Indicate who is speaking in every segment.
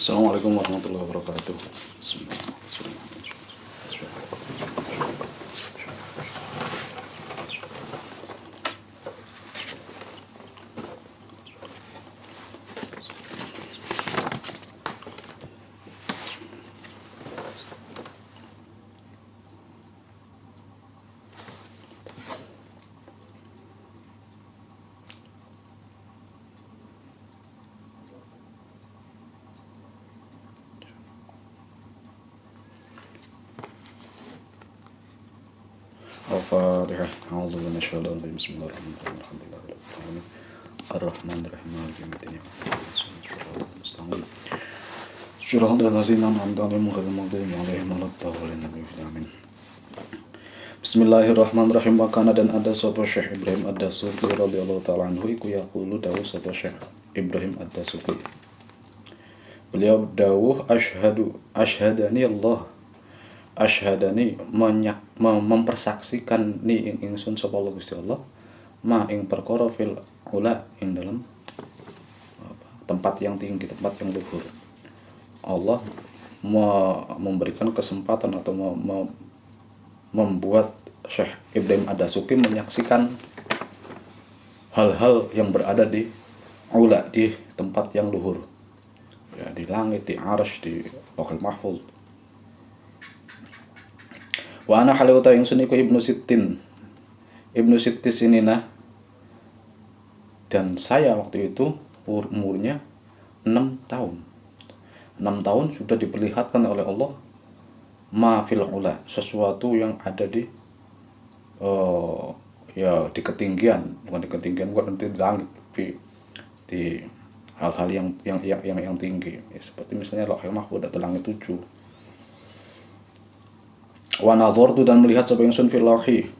Speaker 1: Assalamualaikum warahmatullahi wabarakatuh. Bismillahirrahmanirrahim. Al-Fatihah. A'udzu minasyaitonir rajim. Bismillahirrahmanirrahim. Alhamdulillahirabbil alamin. Ar-Rahmanir-Rahim. Maliki yaumiddin. Shiratal ladzina an'amta 'alaihim ghairil maghdubi 'alaihim waladdallin. Amin. Bismillahirrahmanirrahim. Makana dan ada sapa Syekh Ibrahim Ad-Dasuki radhiyallahu ta'ala anhu iku yaqulu dawuh sapa Syekh Ibrahim Ad-Dasuki. Beliau dawuh asyhadani Allah. Asyhadani mempersaksikan ni ing ingsun sapa Allah Gusti Allah ma ing perkara fil ula ing dalam tempat yang tinggi, tempat yang luhur. Allah memberikan kesempatan atau membuat Syekh Ibrahim Ad-Dasuki menyaksikan hal-hal yang berada di ula, di tempat yang luhur, ya, di langit, di arsy, di Lauhul Mahfuz. Wa ana halauta ingsun iku Ibnu Sittis sinina, dan saya waktu itu umurnya 6 tahun. 6 tahun sudah diperlihatkan oleh Allah ma fil ula, sesuatu yang ada di ya di ketinggian, bukan di langit, tapi di hal-hal yang tinggi, ya, seperti misalnya Lauhul Mahfuz atau langit 7. Wa nazartu dan melihat sapa ingsun fil lauhi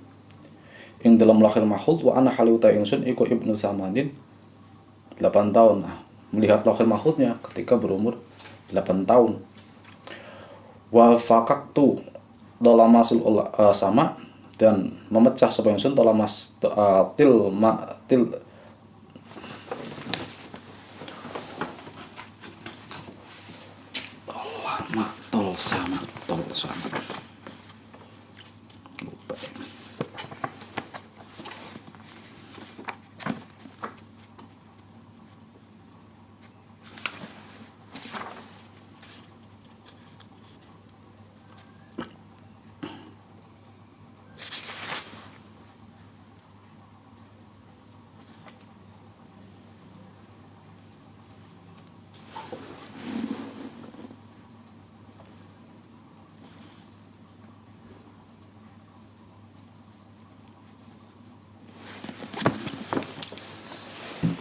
Speaker 1: ing dalam Lauhul Mahfuz. Wa ana haluta ingsun iku ibnu Samanin 8 tahun. Nah, melihat Lauhul Mahfuznya ketika berumur 8 tahun. Wa faqaqtu dalam masul sama, dan memecah sapa ingsun dalam til sama.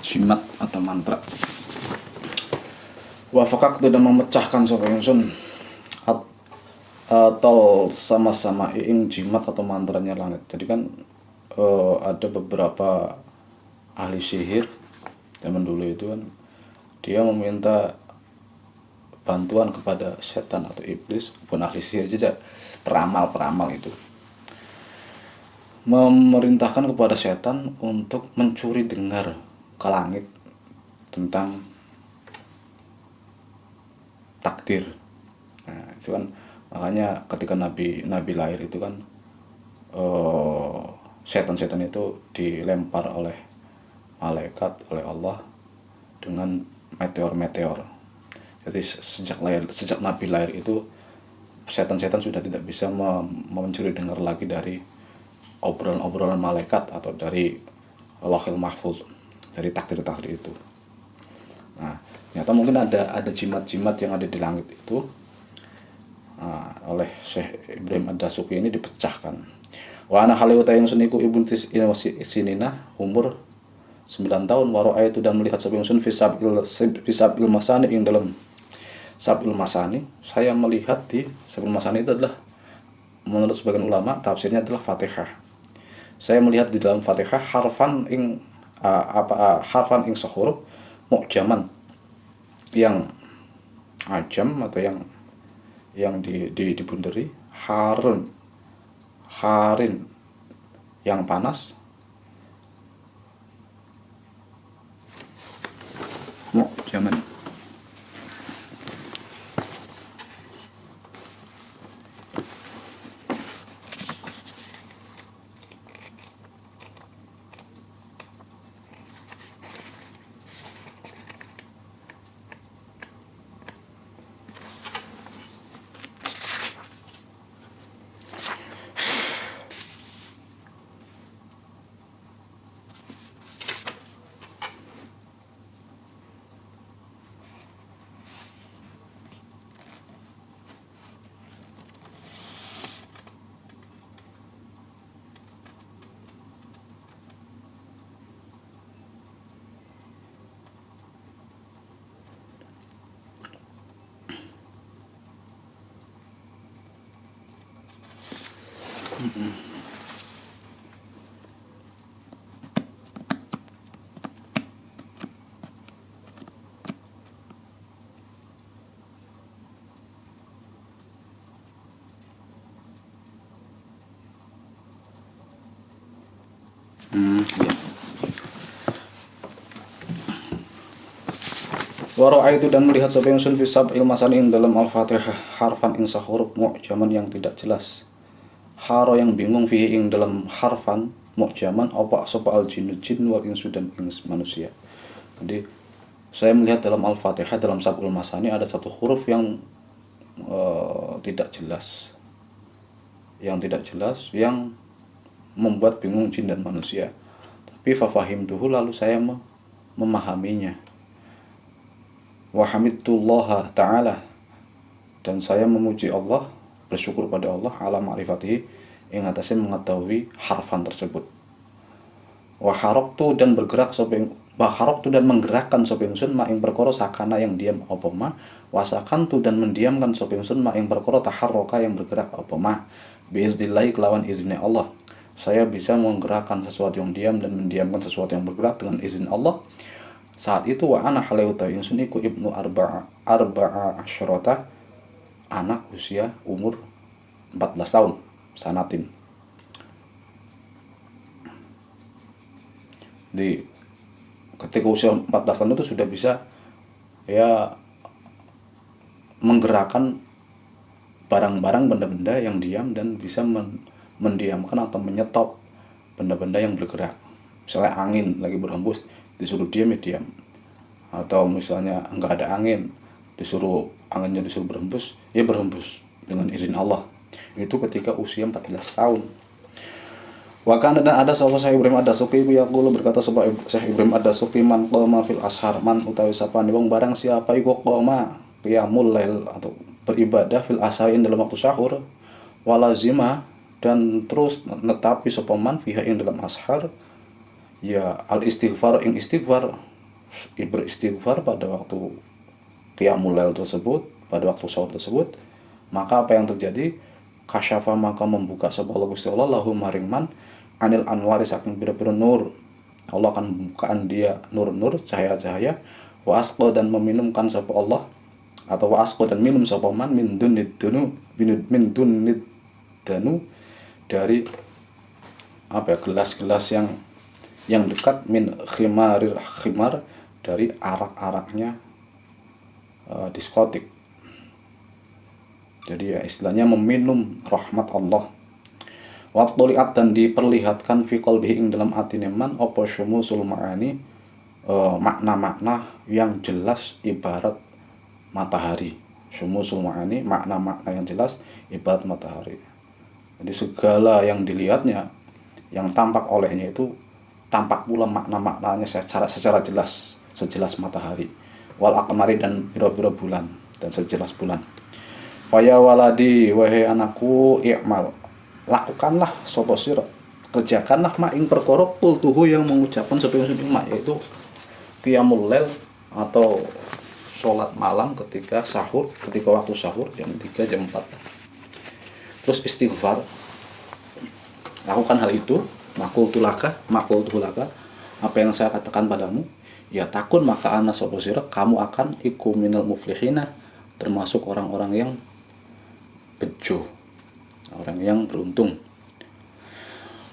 Speaker 1: Jimat atau mantra. Wa faqaqtu dan memecahkan sapa ingsun atau sama-sama ing jimat atau mantranya langit. Jadi kan ada beberapa ahli sihir zaman dulu itu kan, dia meminta bantuan kepada setan atau iblis, bukan ahli sihir saja, peramal itu memerintahkan kepada setan untuk mencuri dengar ke langit tentang takdir. Nah, itu kan makanya ketika Nabi lahir itu kan setan-setan itu dilempar oleh malaikat, oleh Allah dengan meteor. Jadi sejak Nabi lahir itu setan-setan sudah tidak bisa mencuri dengar lagi dari obrolan malaikat atau dari Lauhul Mahfuz, dari takdir itu. Nah, ternyata mungkin ada jimat-jimat yang ada di langit itu, oleh Syekh Ibrahim Ad-Dasuki ini dipecahkan. Wa ana halauta ingsun iku ibnu sinina, umur 9 tahun. Wa ra'aitu dan melihat sapa ingsun fisabil masani ing dalam Sabil Masani. Saya melihat di Sabil Masani itu adalah, menurut sebagian ulama, tafsirnya adalah Fatihah. Saya melihat di dalam Fatihah harfan ing sahuruf mu'jaman, yang ajam atau yang dibunderi, harin yang panas, mu'jaman Iya. Wa ra'aitu dan melihat sapa ingsun fi sab'il masani ing dalam Al-Fatihah harfan ing huruf mu'jaman yang tidak jelas. Haro yang bingung fi ing dalam harfan mu'jaman apa sapa al-jinnu jin wal insu dan ing manusia. Jadi saya melihat dalam Al-Fatihah dalam sab'ul masani ada satu huruf yang tidak jelas. Yang tidak jelas yang membuat bingung jin dan manusia. Tapi fafahimtuhu lalu saya memahaminya. Wa hamidtullaha ta'ala dan saya memuji Allah, bersyukur pada Allah ala ma'rifatihi ing atase mengetahui harfan tersebut. Wa haraqtu dan bergerak dan menggerakkan sapa ingsun ma ing perkara sakana yang diam apa ma, wa sakantu dan mendiamkan sapa ingsun ma ing perkara taharraka yang bergerak apa ma, biiznillah kelawan izinnya Allah. Saya bisa menggerakkan sesuatu yang diam dan mendiamkan sesuatu yang bergerak dengan izin Allah. Saat itu wa ana halauta ingsun iku ibnu arba'a asyrata, anak usia umur 14 tahun sanatin. Di ketika usia 14 tahun itu sudah bisa ya menggerakkan barang-barang benda-benda yang diam dan bisa mendiamkan atau menyetop benda-benda yang bergerak. Misalnya angin lagi berhembus, disuruh diam ya diam, atau misalnya enggak ada angin, anginnya disuruh berhembus ya berhembus dengan izin Allah. Itu ketika usia 14 tahun. Wa kana dan ada sapa Syekh Ibrahim Ad-Dasuqi yaqulu berkata sapa Syekh Ibrahim Ad-Dasuqi man qama fil ashar man utawi sapane wong barang siapa iku qama qiyamul lail atau beribadah fil asharin dalam waktu sahur walazima dan terus netapi sapa man fiha ing dalam ashar ya al istighfar ing istighfar, beristighfar pada waktu qiyamul lail tersebut, pada waktu sahur tersebut, maka apa yang terjadi? Kasyafa maka membuka sapa Allah Gusti Allah lahu maring man anil anwari saking pira-pira nur. Allah akan membukaan dia nur-nur, cahaya-cahaya, wa asqa dan meminumkan sapa Allah atau wa asqa dan minum sapa man min dunid danu dari apa ya, gelas-gelas yang dekat min khimar dari arak-araknya diskotik. Jadi ya istilahnya meminum rahmat Allah. Wattoliat dan diperlihatkan fi qalbihi ing dalam atine man apa syumusul ma'ani, makna-makna yang jelas ibarat matahari. Syumusul ma'ani, makna-makna yang jelas ibarat matahari. Jadi segala yang dilihatnya, yang tampak olehnya itu tampak pula makna-maknanya secara jelas, sejelas matahari. Wal aqmari dan pira-pira bulan dan sejelas bulan. Waya waladi wahai anakku i'mal, lakukanlah sapa sira, kerjakanlah mak ing perkara qultuhu yang mengucapkan sapa ingsun mak, yaitu qiyamul lail atau salat malam ketika sahur, ketika waktu sahur jam 3 jam 4. Terus istighfar. Lakukan hal itu, maqultu laka, apa yang saya katakan padamu, ya takun maka ana sapa sira kamu akan iku minal muflihina, termasuk orang-orang yang bejo, orang yang beruntung.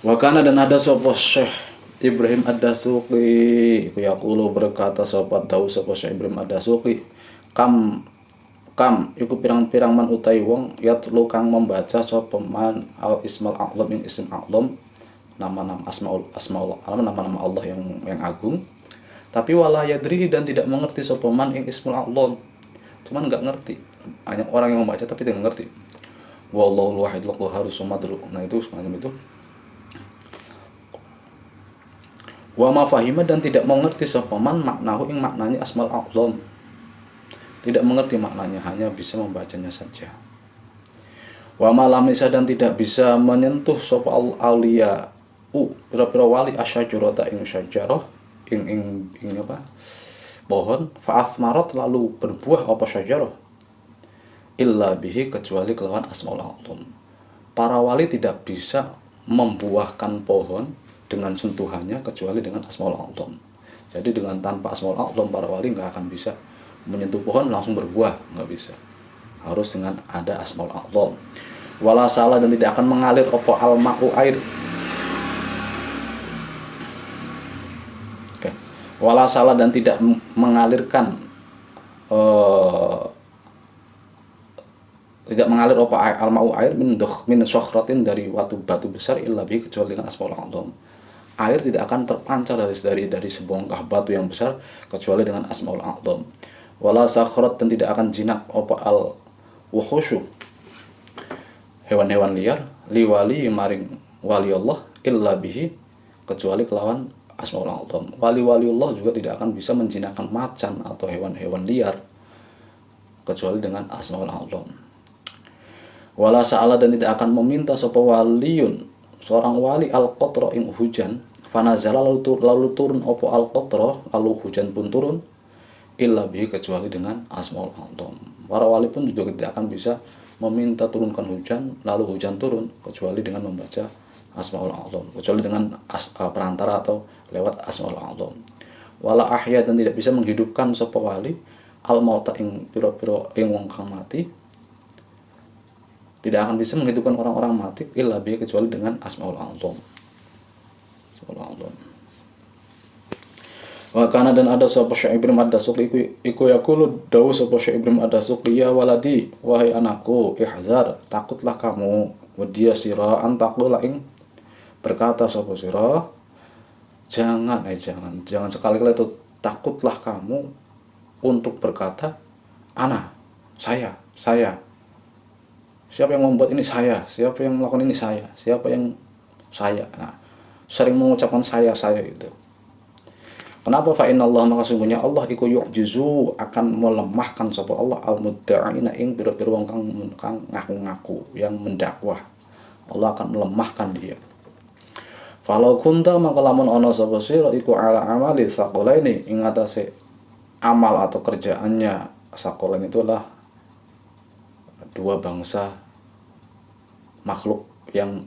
Speaker 1: Wa kana dan ada sapa Syekh Ibrahim Ad-Dasuqi iku yaqulu berkata sapa Syekh Ibrahim Ad-Dasuqi kam iku pirang-pirang man utai wong yatlu kang membaca sapa man al ismal a'lam ing ism a'lam, nama-nama asmaul alam, nama-nama Allah yang agung, tapi wala yadrihi dan tidak mengerti sapa man ing ismul a'lam, cuman enggak ngerti. Hanya orang yang membaca tapi tidak ngerti. Wallahul wahidul qahharus samad. Nah itu semacam itu. Wa ma fahima dan tidak mengerti sapa man maknahu ing maknanya asmal a'lam. Tidak mengerti maknanya, hanya bisa membacanya saja. Wa ma lam dan tidak bisa menyentuh sapa aulia pira-pira wali asyajarata ing syajarah ing apa? Pohon fa'athmarat lalu berbuah apa syajarah illa bihi kecuali kelawan asmaul a'lam. Para wali tidak bisa membuahkan pohon dengan sentuhannya kecuali dengan asmaul a'lam. Jadi dengan tanpa asmaul a'lam para wali nggak akan bisa menyentuh pohon langsung berbuah, nggak bisa. Harus dengan ada asmaul a'lam. Wala salah dan tidak akan mengalir apa al-ma'u air wala salah dan tidak mengalirkan tidak mengalir apa air almau air min sokhrotin dari batu besar illa bihi kecuali dengan asmaul a'dzam. Air tidak akan terpancar dari sebongkah batu yang besar kecuali dengan asmaul a'dzam. Wala sakhrot dan tidak akan jinak apa al wuhusyu hewan-hewan liar liwali maring wali Allah illa bihi kecuali kelawan asmaul a'dzam. Wali Allah juga tidak akan bisa menjinakkan macan atau hewan-hewan liar kecuali dengan asmaul a'dzam. Wala sa'ala dan tidak akan meminta sapa waliyun seorang wali al-qatra ing hujan fanazala lalu turun apa al-qatra lalu hujan pun turun illa bihi kecuali dengan asmaul a'dzam. Para wali pun juga tidak akan bisa meminta turunkan hujan lalu hujan turun kecuali dengan membaca asmaul a'dzam, kecuali dengan perantara atau lewat asmaul a'dzam. Wala ahya dan tidak bisa menghidupkan sapa wali al mauta ing pira-pira ing wong kang mati, tidak akan bisa menghidupkan orang-orang mati illa bihi kecuali dengan asmaul a'dzam. Asmaul a'dzam. Wa kana dan ada sapa Syekh Ibrahim Ad-Dasuqi iku yaqulu dawu sapa Syekh Ibrahim Ad-Dasuqi ya waladi wahai anakku ihzar takutlah kamu wadia sira antaqula ing berkata sapa sira jangan sekali-kali itu takutlah kamu untuk berkata ana saya siapa yang membuat ini saya, siapa yang melakukan ini saya, siapa yang saya. Nah, sering mengucapkan saya itu. Kenapa? Fa innallaha maka sungguhnya Allah iku yu'jizu akan melemahkan sapa Allah al-mudda'ina ing pira-pira wong kang ngaku-ngaku yang mendakwah. Allah akan melemahkan dia. Falau kunta maka lamun ana sapa sira iku ala amali saqalaini ing atase amal atau kerjaannya saqalain itulah dua bangsa makhluk yang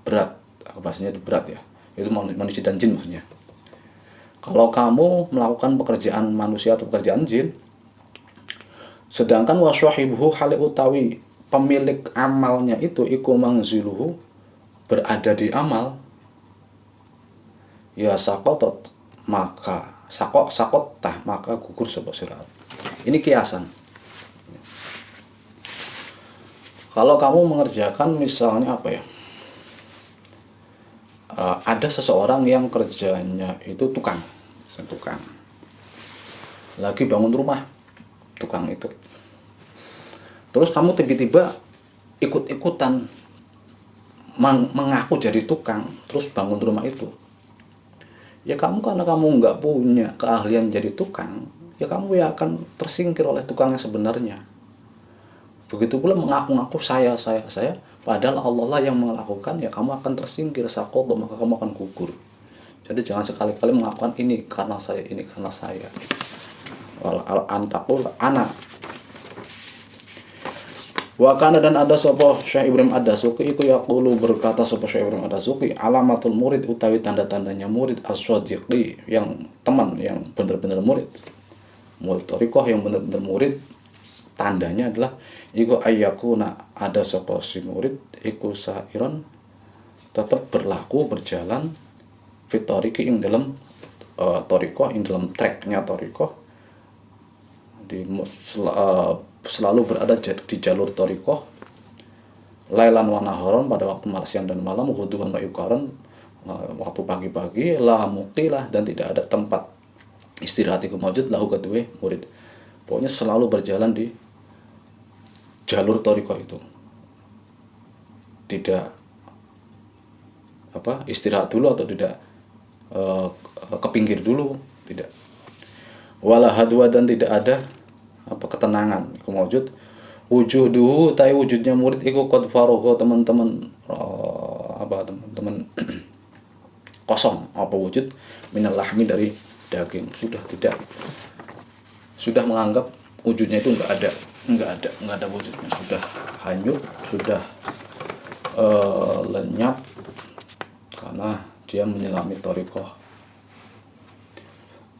Speaker 1: berat, bahasanya itu berat ya, itu manusia dan jin maksudnya. Kalau kamu melakukan pekerjaan manusia atau pekerjaan jin, sedangkan waswahibuhu hale utawi pemilik amalnya itu iku mangziluhu berada di amal, ya sakotot maka sakotah maka gugur sapa sira. Ini kiasan. Kalau kamu mengerjakan misalnya apa ya, ada seseorang yang kerjanya itu tukang lagi bangun rumah, tukang itu, terus kamu tiba-tiba ikut-ikutan mengaku jadi tukang terus bangun rumah itu, ya kamu karena kamu nggak punya keahlian jadi tukang, ya kamu ya akan tersingkir oleh tukang yang sebenarnya. Begitu pula mengaku-ngaku saya, padahal Allah lah yang melakukan, ya kamu akan tersingkir sakoto, maka kamu akan gugur. Jadi jangan sekali-kali mengakukan ini karena saya. Wal antakul anak. Wa kana dan ada sapa Syekh Ibrahim Ad-Dasuqi iku yaqulu berkata sapa Syekh Ibrahim Ad-Dasuqi alamatul murid utawi tanda-tandanya murid as-shadiqi yang teman yang benar-benar murid thariqah yang benar-benar murid, tandanya adalah iku ayyakuna ada sapa si murid iku sairon tetap berlaku berjalan fitoriki ing dalam thariqah ing dalam treknya thariqah selalu berada di jalur thariqah lailan wa naharon pada waktu siang dan malam ghuduwan wa yukaron waktu pagi-pagi la muqilah dan tidak ada tempat istirahat iku maujud lahu kedua murid, pokoknya selalu berjalan di jalur thariqah itu, tidak istirahat dulu atau tidak ke pinggir dulu, tidak. Wala hadwa dan tidak ada ketenangan iku maujud wujuduhu tai wujudnya murid iku qad faragha teman-teman kosong wujud minal lahmi dari daging, sudah menganggap wujudnya itu enggak ada wujudnya, sudah hanyut, sudah lenyap karena dia menyelami thariqah.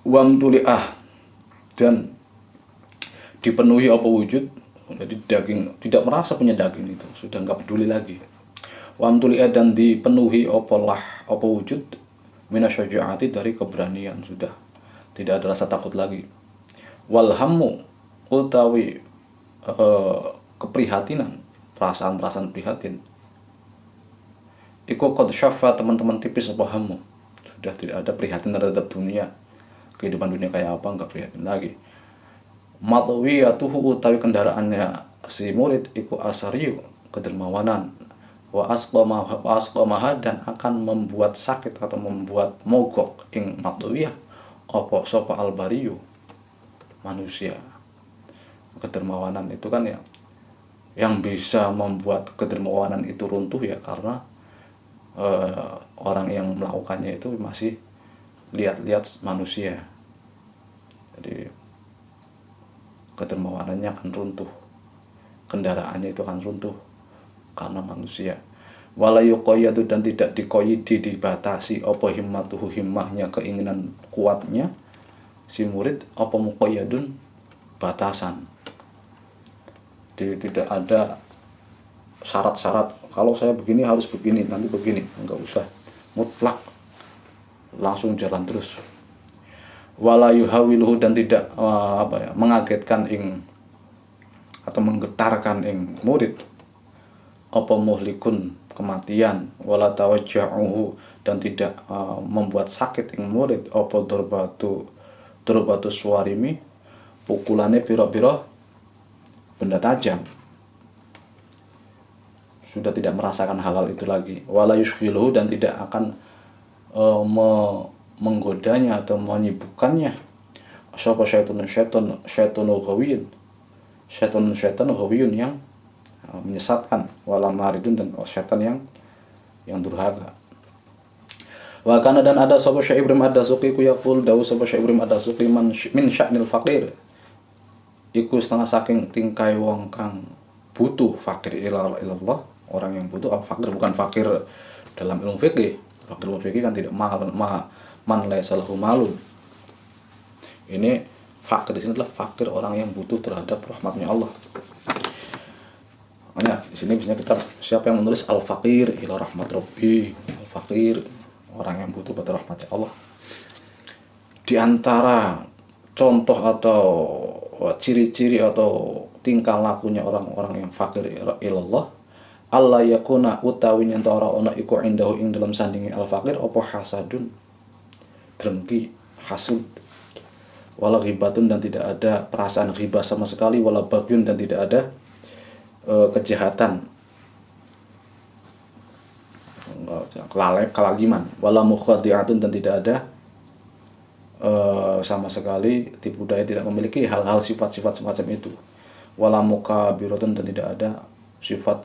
Speaker 1: Wamtuli'ah dan dipenuhi wujud, jadi daging tidak merasa punya daging itu, sudah enggak peduli lagi. Wamtuli'ah dan dipenuhi wujud minasyaja'ati, dari keberanian, sudah tidak ada rasa takut lagi. Wal hammu utawi keprihatinan, perasaan-perasaan prihatin, iku qad syaffa, teman-teman tipis apa hammu, sudah tidak ada prihatin terhadap dunia, kehidupan dunia kayak apa, enggak prihatin lagi. Matwiyatuhu utawi kendaraannya si murid iku asariyu, kedermawanan, wa asqamaha, dan akan membuat sakit atau membuat mogok ing matwiyah apa sapa albariyu, manusia. Kedermawanan itu kan ya, yang bisa membuat kedermawanan itu runtuh ya karena orang yang melakukannya itu masih lihat-lihat manusia. Jadi kedermawanannya akan runtuh, kendaraannya itu akan runtuh karena manusia. Wala yuqayyadu, dan tidak dikoyidi, dibatasi apa himmatuhu, himmahnya, keinginan kuatnya si murid, apa muqayyadun, batasan. Jadi tidak ada syarat-syarat, kalau saya begini harus begini, nanti begini, enggak usah, mutlak langsung jalan terus. Wala yuhawiluhu, dan tidak mengagetkan ing atau menggetarkan ing murid apa muhlikun, kematian. Wala tawajja'uhu, dan tidak membuat sakit ing murid apa durbatu suwarimi, pukulannya piro-piro benda tajam. Sudah tidak merasakan hal-hal itu lagi. Wala yushghiluhu, dan tidak akan menggodanya atau menyibukkannya sapa syaitan ghawiyun, syaitan ghawiyun yang menyesatkan, wala maridun, dan syaitan yang durhaka. Wa kana, dan ada sapa Syekh Ibrahim Ad-Dasuqi ku yaqul, dawu sapa Syekh Ibrahim Ad-Dasuqi, min sya'nil faqir, iku setengah saking tingkai wong kang butuh, fakir ilallah, orang yang butuh. Al-fakir bukan fakir dalam ilmu fikih. Fakir ilmu fikih kan tidak man laisa lahu malun. Ini fakir di sini adalah fakir orang yang butuh terhadap rahmatnya Allah. Makanya di sini biasanya kita, siapa yang menulis al-faqir ila rahmat rabbi, al-faqir orang yang butuh pada rahmatnya Allah. Di antara contoh atau ciri-ciri atau tingkah lakunya orang-orang yang fakir ilallah, Allah yakuna utawi yen ora ana iku indahu ing dalam sandingi al-faqir apa hasadun, drengki, hasud, wala ghibatun, dan tidak ada perasaan ghibah sama sekali, wala bagyun, dan tidak ada kejahatan, kelaliman, wala mukhadi'atun, dan tidak ada sama sekali tipu daya, tidak memiliki hal-hal sifat-sifat semacam itu. Wala mukabiratun, dan tidak ada sifat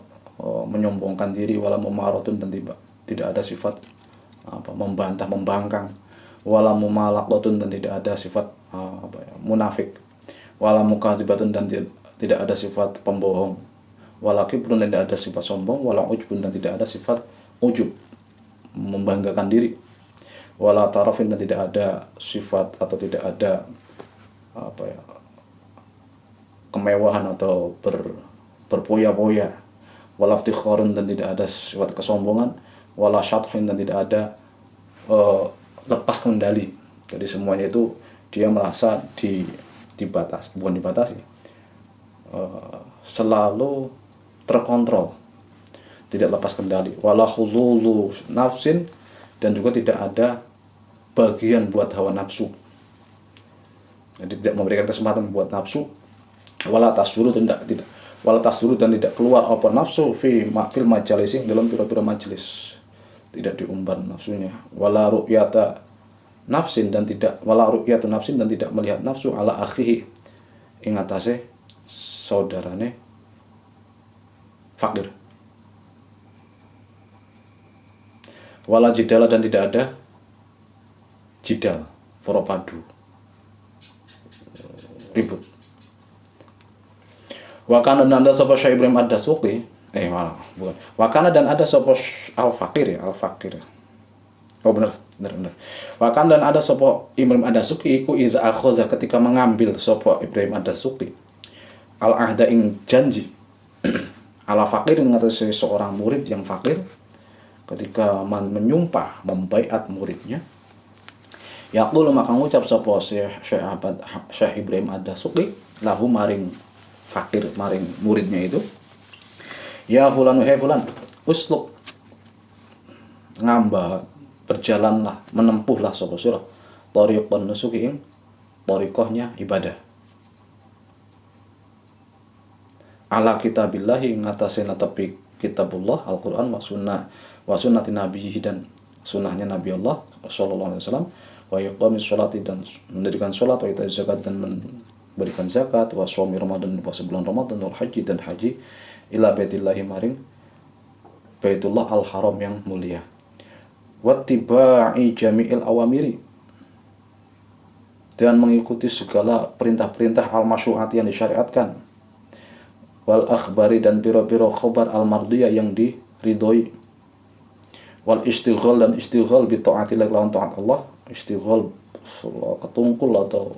Speaker 1: menyombongkan diri, wala mumaratun, dan tidak ada sifat membantah, membangkang, wala mumalaqatun, dan tidak ada sifat munafik, wala mukadzibatun, dan tidak ada sifat pembohong, wala kibrun, dan tidak ada sifat sombong, wala ujbun, dan tidak ada sifat ujub, membanggakan diri, wala tarafin, dan tidak ada sifat atau tidak ada kemewahan atau berpoya-poya, wala iftikharun, dan tidak ada sifat kesombongan, wala syathin, dan tidak ada lepas kendali. Jadi semuanya itu dia merasa dibatasi, selalu terkontrol, tidak lepas kendali. Wala khululu nafsin, dan juga tidak ada bagian buat hawa nafsu. Jadi tidak memberikan kesempatan buat nafsu. Wala tasuru, dan tidak keluar apa nafsu fil majalisi, dalam pira-pira majelis, tidak diumbar nafsunya. Wala ru'yatu nafsin, dan tidak melihat nafsu ala akhihi ing atase saudarane fakir. Wala jidala, dan tidak ada jidal, padu, ribut. Wakana, dan ada sapa Syekh Ibrahim Ad-Dasuqi, bukan. Wakana, dan ada sapa al-faqir. Oh benar. Wakana, dan ada sapa Ibrahim Ad-Dasuqi iku idza akhadha, ketika mengambil sapa Ibrahim Ad-Dasuqi al-ahda ing janji ala faqir, mengatasi seorang murid yang fakir, ketika menyumpah membaiat muridnya, Yaqulu maka ngucap sapa Syekh Ibrahim Ad-Dasuqi lahu maring fakir maring muridnya itu, ya fulan wahai fulan, usluk ngamba berjalanlah menempuhlah sapa sira thariqan nusuki ing thariqahnya ibadah, ala kitabillahi ngatasé netepi kitabullah Al-Qur'an wa sunnati nabiyhi dan sunnahnya Nabi Allah sallallahu alaihi wasallam, wa iqamis sholati dan mendirikan salat, wa ita'iz zakat dan memberikan zakat, wa shaumi ramadan puasa bulan Ramadan, wal haji dan haji ila baitillahi maring Baitullah al-Haram yang mulia, wattiba'i jami'il awamiri dan mengikuti segala perintah-perintah al-masyru'ati yang disyariatkan, wal akhbari dan piro-piro khabar al-mardiyah yang diridhoi, wal istighal dan istighal bi ta'atillah lawan taat Allah, istighal ketungkul atau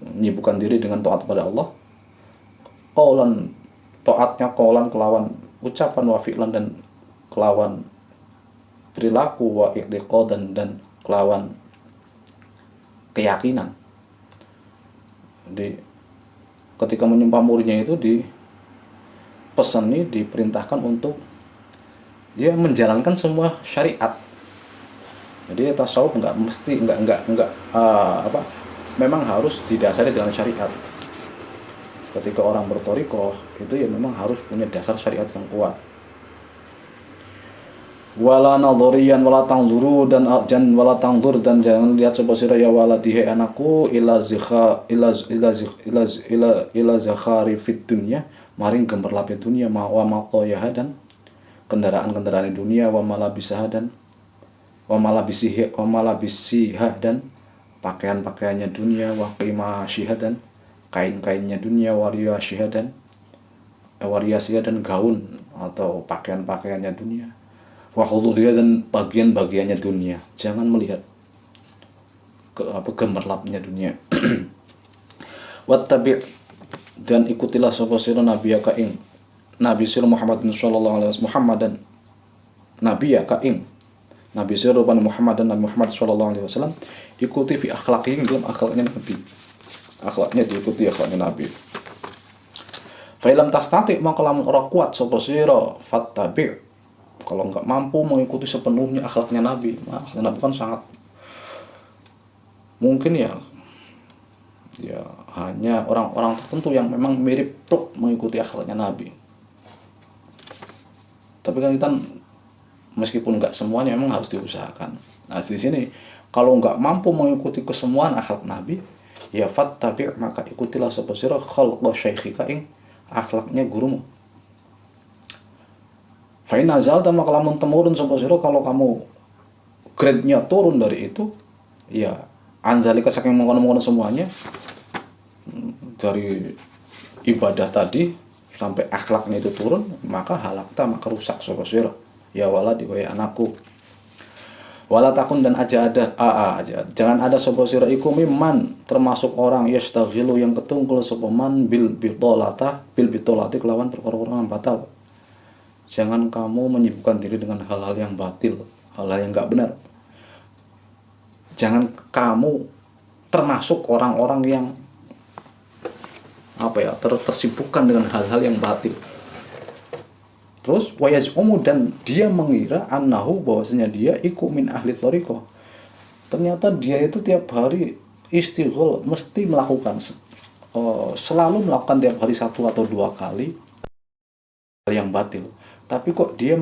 Speaker 1: menyibukkan diri dengan taat pada Allah, qaulan taatnya qaulan kelawan ucapan, wa fi'lan dan kelawan perilaku, wa i'tiqadan dan kelawan keyakinan. Jadi ketika menyembah muridnya itu diperintahkan untuk ya menjalankan semua syariat. Jadi tasawuf enggak mesti memang harus didasari dengan syariat. Ketika orang berthariqah itu ya memang harus punya dasar syariat yang kuat. Wala nadhariyan wala tanzuru dan wala tanzur dan jangan lihat sapa sira ya waladihi anakku ila zakhari fit dunya maring gemerlape dunia, wa maqayah dan kendaraan-kendaraan dunia, wa malabisiha dan pakaian-pakaiannya dunia, wa qimashiha dan kain-kainnya dunia, wariyashiha dan gaun atau pakaian-pakaiannya dunia, wa khududiyah dan bagian-bagiannya dunia. Jangan melihat gemerlapnya dunia. Wattabi' dan ikutilah sapa sira nabiyaka ing Nabi sira Muhammad sallallahu alaihi wasallam, Muhammadan nabiyaka ing Nabi sira rupane Muhammad dan Nabi Muhammad sallallahu alaihi wasallam, ikuti fi akhlaqihi dalam akhlaknya Nabi. Akhlaknya diikuti akhlaknya Nabi. Fa ilam tastati maka lamun ora kuat sapa sira fattabi', kalau enggak mampu mengikuti sepenuhnya akhlaknya Nabi. Akhlaknya Nabi kan sangat mungkin ya hanya orang-orang tertentu yang memang mirip pluk mengikuti akhlaknya Nabi. Tapi kan kita meskipun enggak semuanya memang harus diusahakan. Nah di sini kalau enggak mampu mengikuti kesemuan akhlak Nabi, ya fattabi' maka ikutilah sapa sira khalqa syaikhika ing akhlaknya gurumu. Fa in nazalta maka lamun temurun sapa sira, kalau kamu grade-nya turun dari itu, ya anzalika saking mengkono-mengkono semuanya, dari ibadah tadi sampai akhlaknya itu turun, maka halakta maka rusak sapa sira ya waladi wa anakku. Wala takun dan aja jangan ada sapa sira iku mimman termasuk orang yastaghilu yang ketungkul sapa man bil bitolati kelawan perkara-perkara yang batal. Jangan kamu menyibukkan diri dengan hal-hal yang batil, hal-hal yang enggak benar. Jangan kamu termasuk orang-orang yang tersibukkan dengan hal-hal yang batil. Terus wayazumu dan dia mengira annahu bahwasanya dia iku min ahli thariqah. Ternyata dia itu tiap hari istighol mesti melakukan selalu melakukan tiap hari 1 atau 2 kali hal yang batil. Tapi kok dia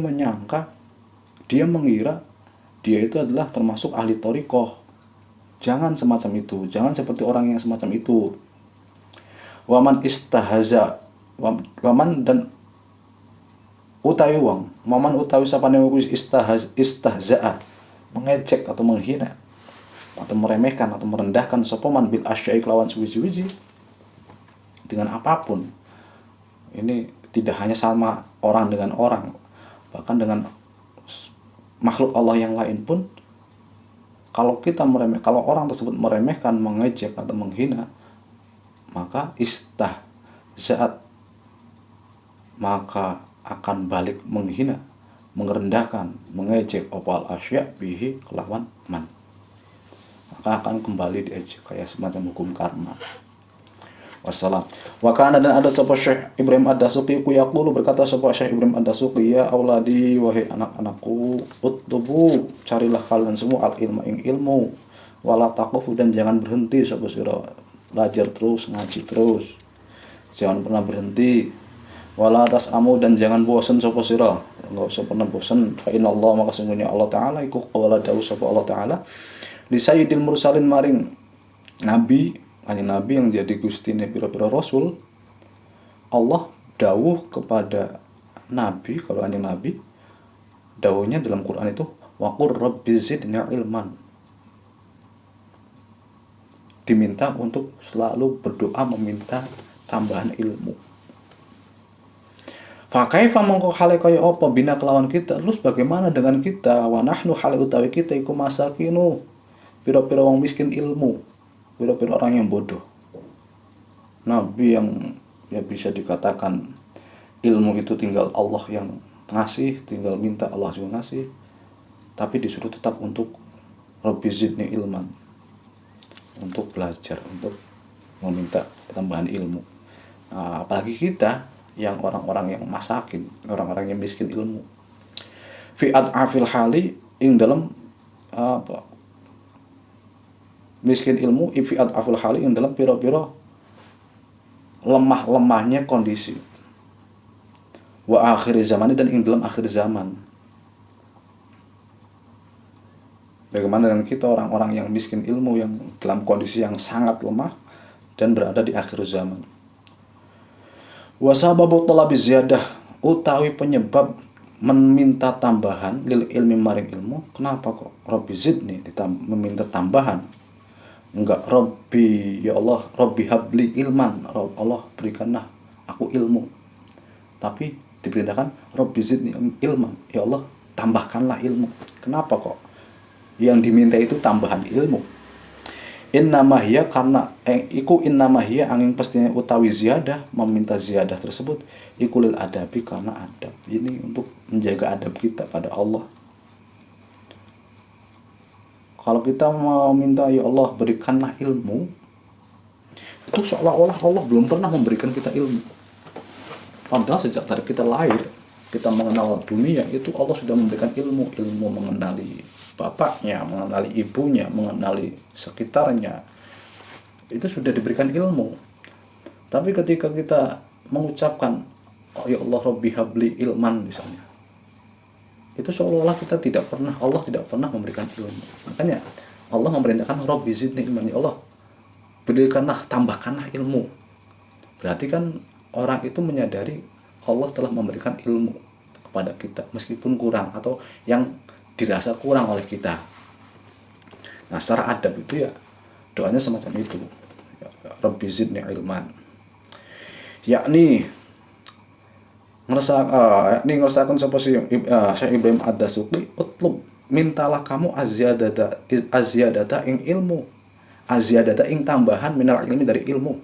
Speaker 1: mengira dia itu adalah termasuk ahli thariqah. Jangan semacam itu, jangan seperti orang yang semacam itu. Waman istahza waman dan utawi wong, maman utawi sapane istahza'a mengejek atau menghina atau meremehkan atau merendahkan sapa man bil asya'i lawan suwi-suwi dengan apapun. Ini tidak hanya sama orang dengan orang, bahkan dengan makhluk Allah yang lain pun kalau orang tersebut meremehkan, mengejek atau menghina, maka istahza'at maka akan balik menghina, merendahkan, mengejek opal asya bihi kelawan man. maka akan kembali diejek kayak semacam hukum karma. Wassalam. Wa kana dan ada sapa Syekh Ibrahim Ad-Dasuqi ku yaqulu berkata sapa Syekh Ibrahim Ad-Dasuqi, ya auladi wahai anak-anakku, utlubu carilah kalian semua al ilma ing ilmu, wala taqufu dan jangan berhenti sapa sira, belajar terus, ngaji terus. Jangan pernah berhenti. Wala tasamu dan jangan bosan sapa sira, enggak usah pernah bosan. Fa innallaha maka sesungguhnya Allah taala iku qala dawu sapa Allah taala li sayyidil mursalin maring nabi hanya nabi yang jadi gustine pira-pira rasul. Allah dawuh kepada nabi, kalau hanya nabi dawuhnya dalam Quran itu waqur rabbi zidni ilman, diminta untuk selalu berdoa meminta tambahan ilmu. Fa kaifa mongko hale kaya apa bina kelawan kita, terus bagaimana dengan kita, wa nahnu hale utawi kita iku masakinu pira-pira wong miskin ilmu, pira-pira orang yang bodoh. Nabi yang ya bisa dikatakan ilmu itu tinggal Allah yang ngasih, tinggal minta Allah juga ngasih, tapi disuruh tetap untuk Rabbi zidni ilman, untuk belajar, untuk meminta tambahan ilmu. Nah, apalagi kita yang orang-orang yang masakin, orang-orang yang miskin ilmu. Fi ad'afil hali ing dalam apa? Miskin ilmu fi ad'afil hali ing dalam pira-pira lemah-lemahnya kondisi. Wa akhir zaman dan ing dalam akhir zaman. Bagaimana dengan kita orang-orang yang miskin ilmu yang dalam kondisi yang sangat lemah dan berada di akhir zaman. Wa sababu talabi ziyadah utawi penyebab meminta tambahan lil ilmi maring ilmu. Kenapa kok Rabbi zidni meminta tambahan? Enggak Rabbi ya Allah, Rabbi habli ilman, Allah berikanlah aku ilmu. Tapi diperintahkan Rabbi zidni ilman, ya Allah tambahkanlah ilmu. Kenapa kok yang diminta itu tambahan ilmu? Innamahiyya karena iku innamahiyya angin pastinya utawi ziyadah, meminta ziyadah tersebut iku lil adabi karena adab. Ini untuk menjaga adab kita pada Allah. Kalau kita mau minta ya Allah berikanlah ilmu, itu seolah-olah Allah belum pernah memberikan kita ilmu. Padahal sejak dari kita lahir, kita mengenal dunia itu Allah sudah memberikan ilmu mengenali bapaknya, mengenali ibunya, mengenali sekitarnya. Itu sudah diberikan ilmu. Tapi ketika kita mengucapkan oh ya Allah Rabbi habli ilman misalnya, itu seolah-olah kita Allah tidak pernah memberikan ilmu. Makanya Allah memerintahkan Rabbi zidni ilman, ya Allah berikanlah, tambahkanlah ilmu. Berarti kan orang itu menyadari Allah telah memberikan ilmu kepada kita meskipun kurang atau yang dirasa kurang oleh kita. Nah, secara adab itu ya doanya semacam itu. Ya, Rabbi zidni ilman. Yakni ngerasakan sapa si Syekh Ibrahim Ad-Dasuqi, utlub mintalah kamu azyadata ing ilmu. Azyadata ing tambahan minal ilmi dari ilmu.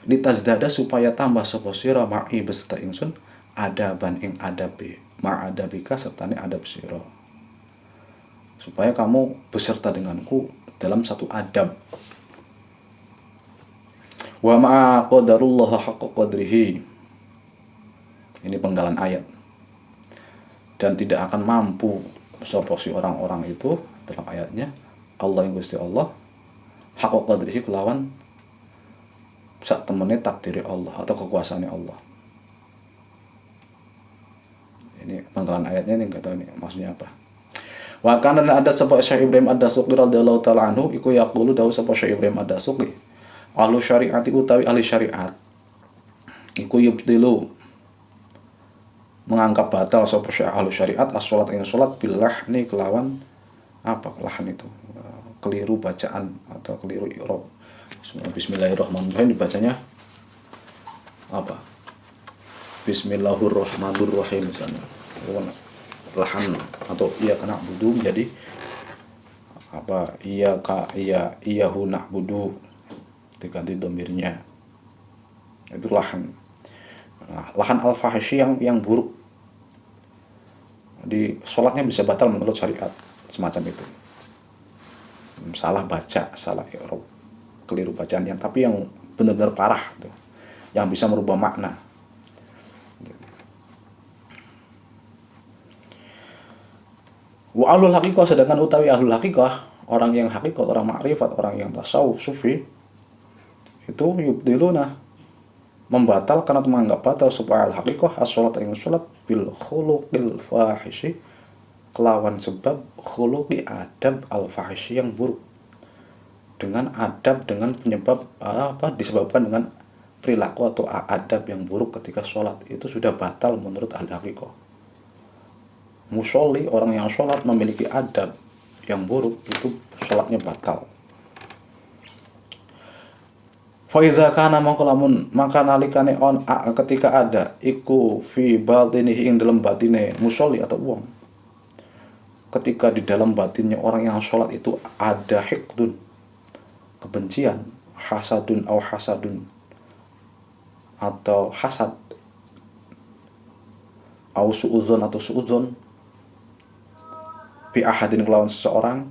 Speaker 1: Litazdada supaya tambah sapa sira ma'i beserta ingsun adaban ing adabi. Ma'adabika sertane adab sira. Supaya kamu beserta denganku dalam satu adab. Wa ma'a qadarullah haqqa qadrihi. Ini penggalan ayat. Dan tidak akan mampu sapa si orang-orang itu dalam ayatnya Allah yang Gusti Allah haqqa qadrihi kelawan sak temene takdiri Allah atau kekuasaannya Allah. Ini penggalan ayatnya ini enggak tahu ini maksudnya apa. Wa kana ada sapa Syekh Ibrahim Ad-Dasuqi radhiyallahu taala anhu iku yaqulu dawu sapa Syekh Ibrahim Ad-Dasuqi ahli syariati utawi ahli syariat iku yubtilu menganggap batal sapa Syekh ahli syariat as-salat ing salat bilahni kelawan apa lahn itu keliru bacaan atau keliru i'rab. Bismillahirrahmanirrahim dibacanya apa? Bismillahirrahmanirrahim misalnya. Lahan atau iya kena budu menjadi apa iya huna budu diganti domirnya itu lahan. Nah, lahan al-fahishi yang buruk di sholatnya bisa batal menurut syariat semacam itu. salah baca, salah i'rab, keliru bacaan yang tapi yang benar-benar parah gitu, yang bisa merubah makna. Wa ahlul haqiqah, sedangkan utawi ahlul haqiqah, orang yang hakikat, orang makrifat, orang yang tasawuf, sufi, itu yubdiluna, membatalkan atau menganggap batal supaya al haqiqah as-salat yang salat bil khuluqil fahishi, kelawan sebab khuluqi adab al fahishi yang buruk, dengan adab, dengan penyebab disebabkan dengan perilaku atau adab yang buruk ketika sholat, itu sudah batal menurut ahli haqiqah. Musolli, orang yang sholat memiliki adab yang buruk, itu sholatnya batal. Faiza kana mangkolamun, maka nalikane ketika ada iku fi batinihi, ing dalam batine musolli atau wong, ketika di dalam batinnya orang yang sholat itu ada hiqdun, kebencian, hasadun atau hasad, au suudzon atau suudzon, bi ahadin kelawan seseorang,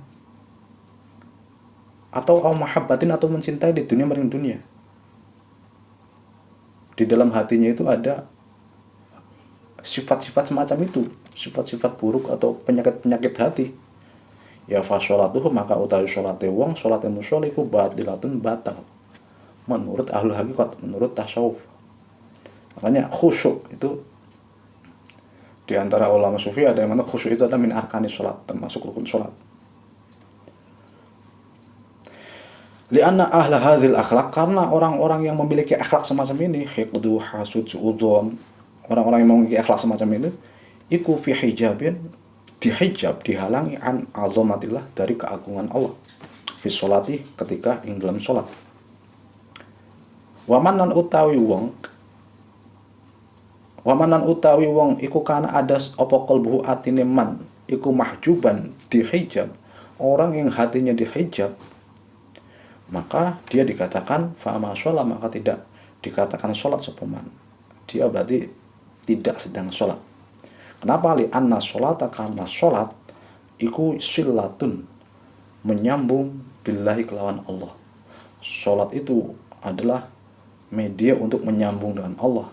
Speaker 1: atau au mahabbatin atau mencintai di dunia maring dunia. Di dalam hatinya itu ada sifat-sifat semacam itu, sifat-sifat buruk atau penyakit-penyakit hati. Ya fa sholatuhu, maka utawi sholate wong, sholate musolli iku batilatun, batal menurut ahlul haqiqat, menurut tasawuf. Makanya khusyuk itu, di antara ulama sufi ada yang mana khusyuk itu adalah min arkani sholat, termasuk rukun sholat. Lianna ahla hadzal akhlak, karena orang-orang yang memiliki akhlak semacam ini, hiqdu, hasud, suudzon, orang-orang yang memiliki akhlak semacam ini, iku fi hijabin, dihijab, dihalangi an azamatillah, dari keagungan Allah, fi sholati, ketika ing dalam sholat. Wamanan utawi wong iku kana ada apa qalbuhu, atine man iku mahjuban, dihijab, orang yang hatinya dihijab, maka dia dikatakan fa'ama sholat, maka tidak dikatakan sholat sepeman, dia berarti tidak sedang sholat. Kenapa? Li anna sholata, karena sholat iku silatun, menyambung billahi, kelawan Allah. Sholat itu adalah media untuk menyambung dengan Allah.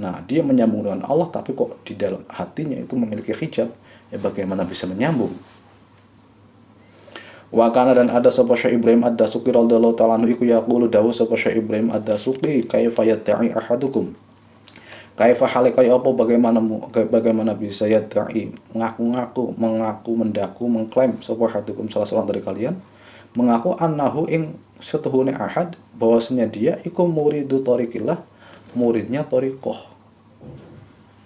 Speaker 1: Nah, dia menyambung dengan Allah, tapi kok di dalam hatinya itu memiliki hijab, ya bagaimana bisa menyambung? Wa kana, dan ada sapa Syekh Ibrahim Ad-Dasuqi radhiyallahu ta'ala anhu iku yaqulu dawu sapa Syekh Ibrahim Ad-Dasuqi, kaifa yad'i ahadukum, kaifa hale kaya apa, bagaimana bisa yad'i, mengaku, mendaku, mengklaim sapa ahadukum, salah seorang dari kalian, mengaku annahu ing setuhune ahad, bahwasanya dia iku muridu thariqillah, muridnya thariqah,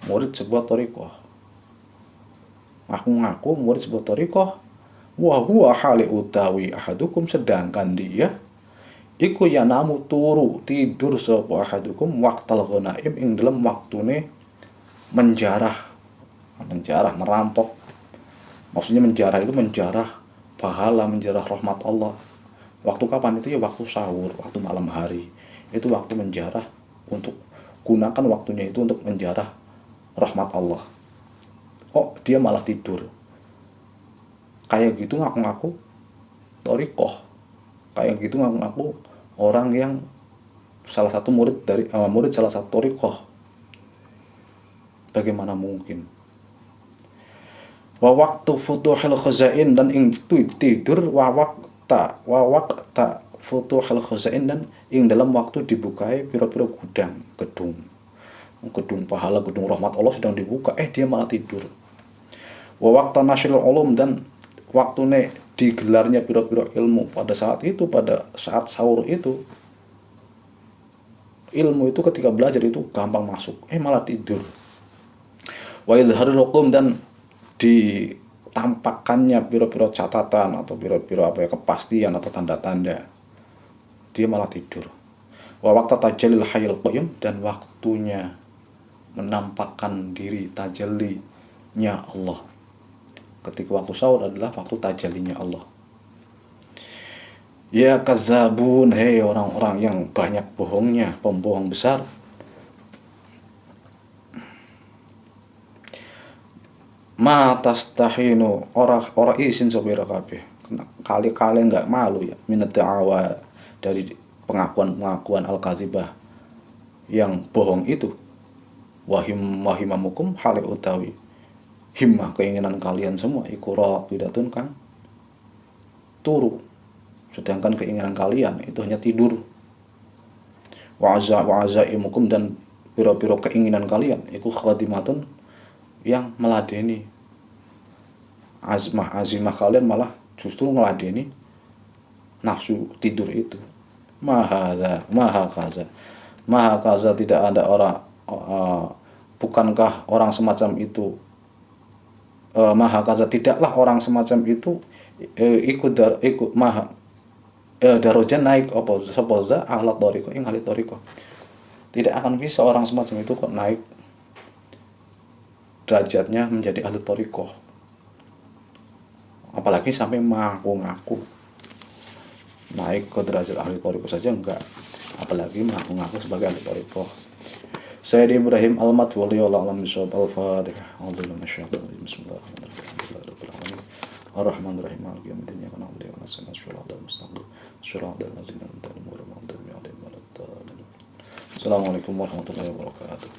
Speaker 1: murid sebuah thariqah, ngaku murid sebuah thariqah. Wa huwa hali utawi ahadukum, sedangkan dia iku yanamu turu tidur sapa ahadukum waqtal ghanaim, ing dalam waktune menjarah, merampok. Maksudnya menjarah itu menjarah pahala, menjarah rahmat Allah. Waktu kapan itu? Ya waktu sahur, waktu malam hari. Itu waktu menjarah, untuk gunakan waktunya itu untuk menjarah rahmat Allah. Oh, dia malah tidur. Kayak gitu ngaku-ngaku thariqah, kayak gitu ngaku-ngaku orang yang salah satu murid salah satu thariqah. Bagaimana mungkin? Wa waqtu futuhil khazain, dan ing tidur wa waqta futuhil khazain, dan ing dalam waktu dibukai pira-pira gedung pahala, gedung rahmat Allah sedang dibuka, dia malah tidur. Wa waqta nashril ulum, dan waktune digelarnya pira-pira ilmu pada saat itu, pada saat sahur itu, ilmu itu ketika belajar itu gampang masuk, malah tidur. Wa idharul hukum, dan ditampakkannya pira-pira catatan atau pira-pira kepastian atau tanda-tanda, dia malah tidur. Wa waqta tajallil hayyul qayyum, dan waktunya menampakkan diri tajallinya Allah, ketika waktu sahur adalah waktu tajallinya Allah. Ya kazabun, hei orang-orang yang banyak bohongnya, pembohong besar. Ma tastahinu, ora isin sapa kabeh. kali kalian nggak malu ya minat da'awa, dari pengakuan al-kazibah yang bohong itu. Wahimamukum hale utawi himmah, keinginan kalian semua iku raqidatun kang turu, sedangkan keinginan kalian itu hanya tidur. Wa'azaimukum, dan piro-piro keinginan kalian iku khadimatun, yang meladeni. Azimah kalian malah justru meladeni nafsu tidur itu. Maha kaza, tidak ada orang, bukankah orang semacam itu, maha kaza, tidaklah orang semacam itu, ikut maha darojan naik apa sepoza ahlat toriko ing ahli toriko. Tidak akan bisa orang semacam itu kok naik derajatnya menjadi ahli toriko, apalagi sampai ngaku-ngaku naik ke derajat ahli toriko saja enggak, apalagi mengaku-ngaku sebagai ahli toriko. Sayyid Ibrahim Al-Matwali alam bisawab. Al-Fatihah. Bismillahirrahmanirrahim. Ar-Rahmanirrahim. Maliki yaumiddin. Iyyaka na'budu wa iyyaka nasta'in. Shiratal mustaqim. Shiratal ladzina an'amta 'alaihim ghairil maghdubi 'alaihim waladdallin. Assalamualaikum warahmatullahi wabarakatuh.